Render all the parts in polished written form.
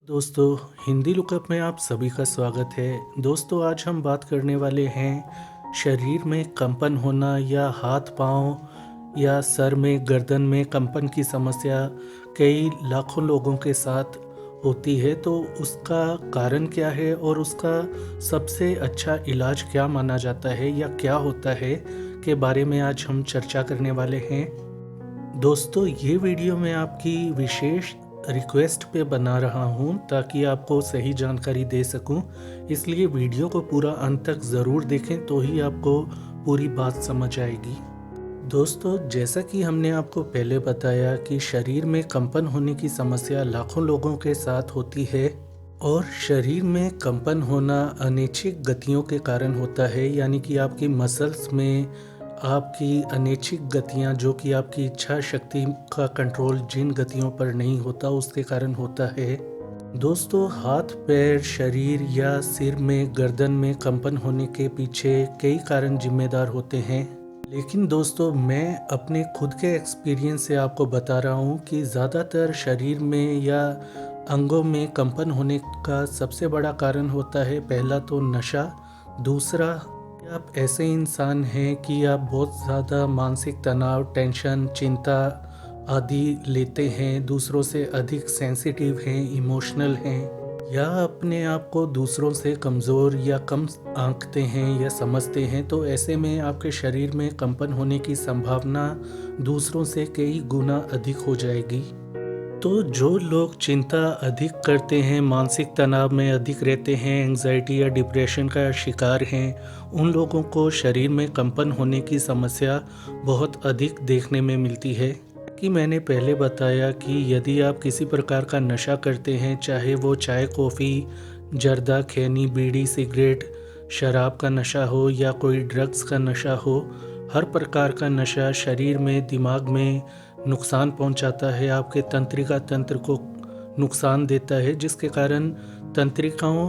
दोस्तों, हिंदी लुकअप में आप सभी का स्वागत है। दोस्तों, आज हम बात करने वाले हैं शरीर में कंपन होना या हाथ पाँव या सर में गर्दन में कंपन की समस्या कई लाखों लोगों के साथ होती है। तो उसका कारण क्या है और उसका सबसे अच्छा इलाज क्या माना जाता है या क्या होता है के बारे में आज हम चर्चा करने वाले हैं। दोस्तों, ये वीडियो मैं आपकी विशेष रिक्वेस्ट पे बना रहा हूँ ताकि आपको सही जानकारी दे सकूँ। इसलिए वीडियो को पूरा अंत तक ज़रूर देखें तो ही आपको पूरी बात समझ आएगी। दोस्तों, जैसा कि हमने आपको पहले बताया कि शरीर में कंपन होने की समस्या लाखों लोगों के साथ होती है और शरीर में कंपन होना अनैच्छिक गतियों के कारण होता है, यानी कि आपकी मसल्स में आपकी अनैच्छिक गतियां जो कि आपकी इच्छा शक्ति का कंट्रोल जिन गतियों पर नहीं होता उसके कारण होता है। दोस्तों, हाथ पैर शरीर या सिर में गर्दन में कंपन होने के पीछे कई कारण जिम्मेदार होते हैं, लेकिन दोस्तों मैं अपने खुद के एक्सपीरियंस से आपको बता रहा हूँ कि ज़्यादातर शरीर में या अंगों में कंपन होने का सबसे बड़ा कारण होता है पहला तो नशा, दूसरा आप ऐसे इंसान हैं कि आप बहुत ज़्यादा मानसिक तनाव, टेंशन, चिंता आदि लेते हैं, दूसरों से अधिक सेंसिटिव हैं, इमोशनल हैं, या अपने आप को दूसरों से कमज़ोर या कम आंकते हैं या समझते हैं। तो ऐसे में आपके शरीर में कंपन होने की संभावना दूसरों से कई गुना अधिक हो जाएगी। तो जो लोग चिंता अधिक करते हैं, मानसिक तनाव में अधिक रहते हैं, एंग्जाइटी या डिप्रेशन का शिकार हैं, उन लोगों को शरीर में कंपन होने की समस्या बहुत अधिक देखने में मिलती है। कि मैंने पहले बताया कि यदि आप किसी प्रकार का नशा करते हैं, चाहे वो चाय, कॉफ़ी, जर्दा, खैनी, बीड़ी, सिगरेट, शराब का नशा हो या कोई ड्रग्स का नशा हो, हर प्रकार का नशा शरीर में, दिमाग में नुकसान पहुंचाता है, आपके तंत्रिका तंत्र को नुकसान देता है, जिसके कारण तंत्रिकाओं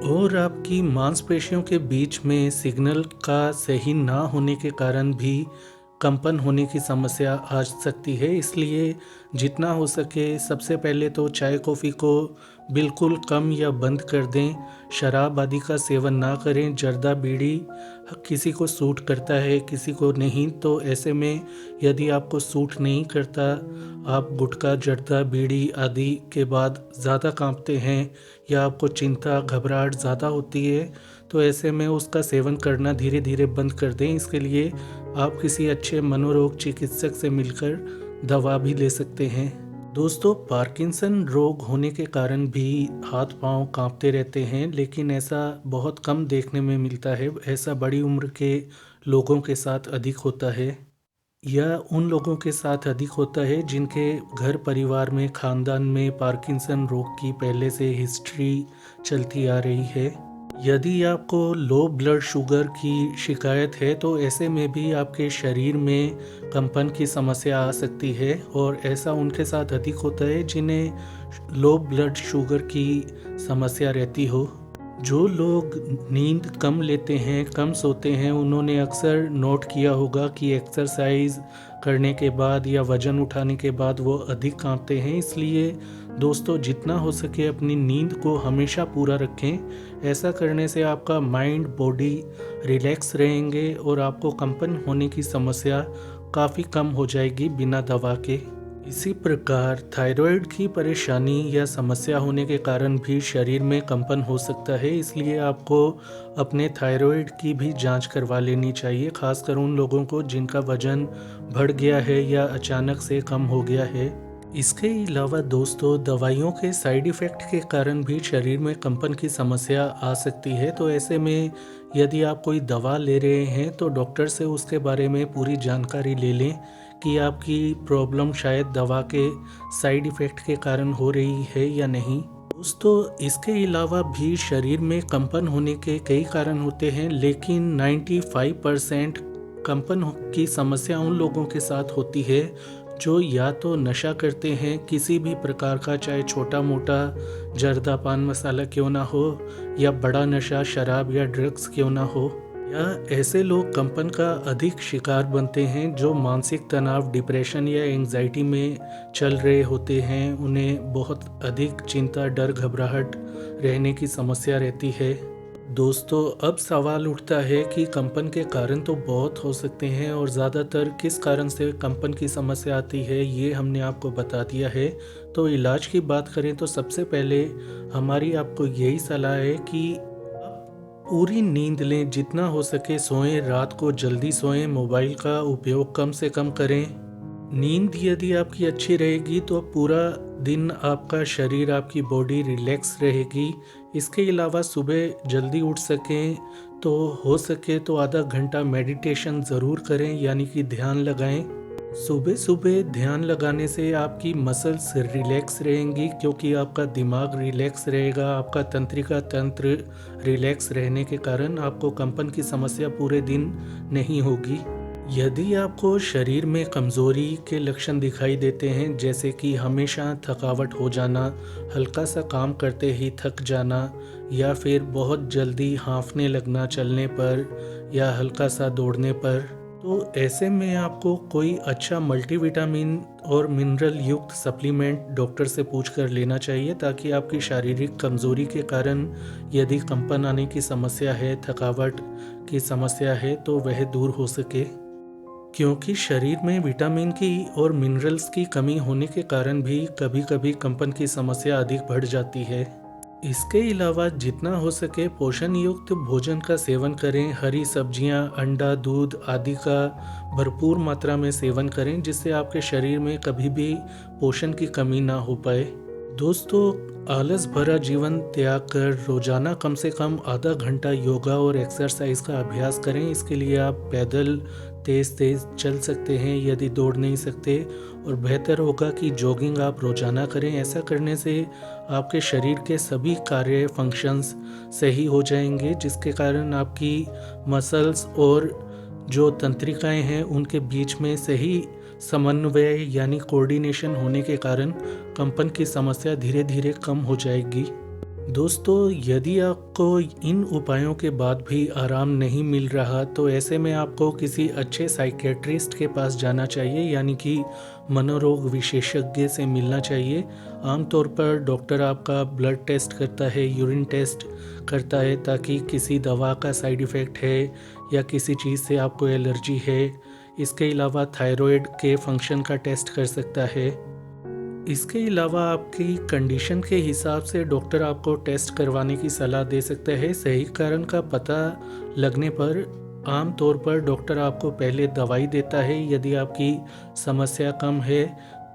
और आपकी मांसपेशियों के बीच में सिग्नल का सही ना होने के कारण भी कंपन होने की समस्या आ सकती है। इसलिए जितना हो सके सबसे पहले तो चाय कॉफ़ी को बिल्कुल कम या बंद कर दें, शराब आदि का सेवन ना करें, जर्दा बीड़ी किसी को सूट करता है किसी को नहीं, तो ऐसे में यदि आपको सूट नहीं करता, आप गुटखा, जर्दा, बीड़ी आदि के बाद ज़्यादा कांपते हैं या आपको चिंता घबराहट ज़्यादा होती है, तो ऐसे में उसका सेवन करना धीरे धीरे बंद कर दें। इसके लिए आप किसी अच्छे मनोरोग चिकित्सक से मिलकर दवा भी ले सकते हैं। दोस्तों, पार्किंसन रोग होने के कारण भी हाथ पांव कांपते रहते हैं, लेकिन ऐसा बहुत कम देखने में मिलता है। ऐसा बड़ी उम्र के लोगों के साथ अधिक होता है या उन लोगों के साथ अधिक होता है जिनके घर परिवार में, खानदान में पार्किंसन रोग की पहले से हिस्ट्री चलती आ रही है। यदि आपको लो ब्लड शुगर की शिकायत है तो ऐसे में भी आपके शरीर में कंपन की समस्या आ सकती है, और ऐसा उनके साथ अधिक होता है जिन्हें लो ब्लड शुगर की समस्या रहती हो। जो लोग नींद कम लेते हैं, कम सोते हैं, उन्होंने अक्सर नोट किया होगा कि एक्सरसाइज करने के बाद या वज़न उठाने के बाद वो अधिक कांपते हैं। इसलिए दोस्तों, जितना हो सके अपनी नींद को हमेशा पूरा रखें। ऐसा करने से आपका माइंड, बॉडी रिलैक्स रहेंगे और आपको कंपन होने की समस्या काफ़ी कम हो जाएगी बिना दवा के। इसी प्रकार थायराइड की परेशानी या समस्या होने के कारण भी शरीर में कंपन हो सकता है। इसलिए आपको अपने थायराइड की भी जांच करवा लेनी चाहिए, खासकर उन लोगों को जिनका वजन बढ़ गया है या अचानक से कम हो गया है। इसके अलावा दोस्तों, दवाइयों के साइड इफ़ेक्ट के कारण भी शरीर में कंपन की समस्या आ सकती है। तो ऐसे में यदि आप कोई दवा ले रहे हैं तो डॉक्टर से उसके बारे में पूरी जानकारी ले लें कि आपकी प्रॉब्लम शायद दवा के साइड इफ़ेक्ट के कारण हो रही है या नहीं। दोस्तों, इसके अलावा भी शरीर में कंपन होने के कई कारण होते हैं, लेकिन 95% कंपन की समस्या उन लोगों के साथ होती है जो या तो नशा करते हैं किसी भी प्रकार का, चाहे छोटा मोटा जर्दा, पान मसाला क्यों ना हो, या बड़ा नशा शराब या ड्रग्स क्यों ना हो, या ऐसे लोग कंपन का अधिक शिकार बनते हैं जो मानसिक तनाव, डिप्रेशन या एंजाइटी में चल रहे होते हैं। उन्हें बहुत अधिक चिंता, डर, घबराहट रहने की समस्या रहती है। दोस्तों, अब सवाल उठता है कि कंपन के कारण तो बहुत हो सकते हैं और ज़्यादातर किस कारण से कंपन की समस्या आती है ये हमने आपको बता दिया है। तो इलाज की बात करें तो सबसे पहले हमारी आपको यही सलाह है कि पूरी नींद लें, जितना हो सके सोएं, रात को जल्दी सोएं, मोबाइल का उपयोग कम से कम करें। नींद यदि आपकी अच्छी रहेगी तो पूरा दिन आपका शरीर, आपकी बॉडी रिलैक्स रहेगी। इसके अलावा सुबह जल्दी उठ सकें तो हो सके तो आधा घंटा मेडिटेशन ज़रूर करें, यानी कि ध्यान लगाएं। सुबह सुबह ध्यान लगाने से आपकी मसल्स रिलैक्स रहेंगी, क्योंकि आपका दिमाग रिलैक्स रहेगा। आपका तंत्रिका तंत्र रिलैक्स रहने के कारण आपको कंपन की समस्या पूरे दिन नहीं होगी। यदि आपको शरीर में कमज़ोरी के लक्षण दिखाई देते हैं, जैसे कि हमेशा थकावट हो जाना, हल्का सा काम करते ही थक जाना, या फिर बहुत जल्दी हाँफने लगना चलने पर या हल्का सा दौड़ने पर, तो ऐसे में आपको कोई अच्छा मल्टीविटामिन और मिनरल युक्त सप्लीमेंट डॉक्टर से पूछ कर लेना चाहिए, ताकि आपकी शारीरिक कमज़ोरी के कारण यदि कंपन आने की समस्या है, थकावट की समस्या है, तो वह दूर हो सके। क्योंकि शरीर में विटामिन की और मिनरल्स की कमी होने के कारण भी कभी कभी कंपन की समस्या अधिक बढ़ जाती है। इसके अलावा जितना हो सके पोषण युक्त भोजन का सेवन करें। हरी सब्जियां, अंडा, दूध आदि का भरपूर मात्रा में सेवन करें, जिससे आपके शरीर में कभी भी पोषण की कमी ना हो पाए। दोस्तों, आलस भरा जीवन त्याग कर रोजाना कम से कम आधा घंटा योगा और एक्सरसाइज का अभ्यास करें। इसके लिए आप पैदल तेज तेज चल सकते हैं यदि दौड़ नहीं सकते, और बेहतर होगा कि जॉगिंग आप रोजाना करें। ऐसा करने से आपके शरीर के सभी कार्य फंक्शंस सही हो जाएंगे, जिसके कारण आपकी मसल्स और जो तंत्रिकाएं हैं उनके बीच में सही समन्वय यानी कोऑर्डिनेशन होने के कारण कंपन की समस्या धीरे धीरे कम हो जाएगी। दोस्तों, यदि आपको इन उपायों के बाद भी आराम नहीं मिल रहा, तो ऐसे में आपको किसी अच्छे साइकेट्रिस्ट के पास जाना चाहिए, यानी कि मनोरोग विशेषज्ञ से मिलना चाहिए। आमतौर पर डॉक्टर आपका ब्लड टेस्ट करता है, यूरिन टेस्ट करता है, ताकि किसी दवा का साइड इफ़ेक्ट है या किसी चीज़ से आपको एलर्जी है। इसके अलावा थायराइड के फंक्शन का टेस्ट कर सकता है। इसके अलावा आपकी कंडीशन के हिसाब से डॉक्टर आपको टेस्ट करवाने की सलाह दे सकता है। सही कारण का पता लगने पर आमतौर पर डॉक्टर आपको पहले दवाई देता है। यदि आपकी समस्या कम है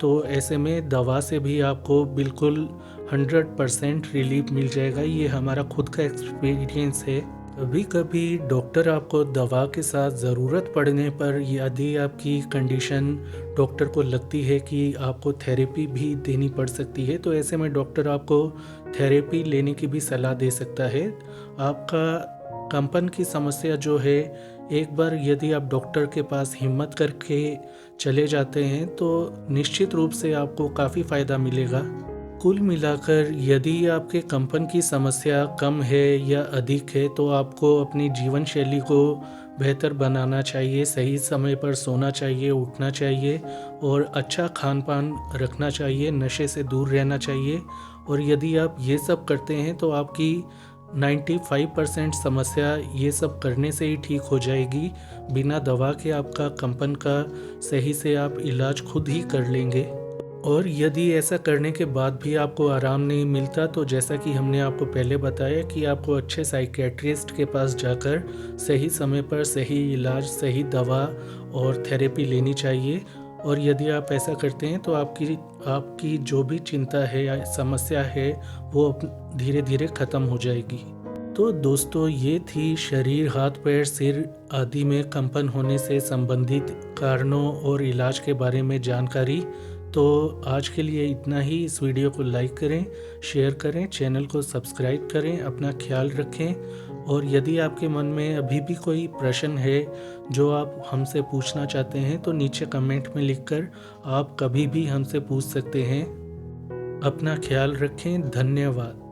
तो ऐसे में दवा से भी आपको बिल्कुल 100% रिलीफ मिल जाएगा। ये हमारा खुद का एक्सपीरियंस है। कभी कभी डॉक्टर आपको दवा के साथ ज़रूरत पड़ने पर, यदि आपकी कंडीशन डॉक्टर को लगती है कि आपको थेरेपी भी देनी पड़ सकती है, तो ऐसे में डॉक्टर आपको थेरेपी लेने की भी सलाह दे सकता है। आपका कंपन की समस्या जो है, एक बार यदि आप डॉक्टर के पास हिम्मत करके चले जाते हैं तो निश्चित रूप से आपको काफ़ी फ़ायदा मिलेगा। कुल मिलाकर यदि आपके कंपन की समस्या कम है या अधिक है, तो आपको अपनी जीवन शैली को बेहतर बनाना चाहिए। सही समय पर सोना चाहिए, उठना चाहिए और अच्छा खान पान रखना चाहिए। नशे से दूर रहना चाहिए। और यदि आप ये सब करते हैं तो आपकी 95% समस्या ये सब करने से ही ठीक हो जाएगी। बिना दवा के आपका कंपन का सही से आप इलाज खुद ही कर लेंगे। और यदि ऐसा करने के बाद भी आपको आराम नहीं मिलता, तो जैसा कि हमने आपको पहले बताया कि आपको अच्छे साइकेट्रिस्ट के पास जाकर सही समय पर सही इलाज, सही दवा और थेरेपी लेनी चाहिए। और यदि आप ऐसा करते हैं तो आपकी जो भी चिंता है या समस्या है वो धीरे धीरे ख़त्म हो जाएगी। तो दोस्तों, ये थी शरीर, हाथ पैर, सिर आदि में कंपन होने से संबंधित कारणों और इलाज के बारे में जानकारी। तो आज के लिए इतना ही। इस वीडियो को लाइक करें, शेयर करें, चैनल को सब्सक्राइब करें, अपना ख्याल रखें। और यदि आपके मन में अभी भी कोई प्रश्न है जो आप हमसे पूछना चाहते हैं, तो नीचे कमेंट में लिखकर आप कभी भी हमसे पूछ सकते हैं। अपना ख्याल रखें। धन्यवाद।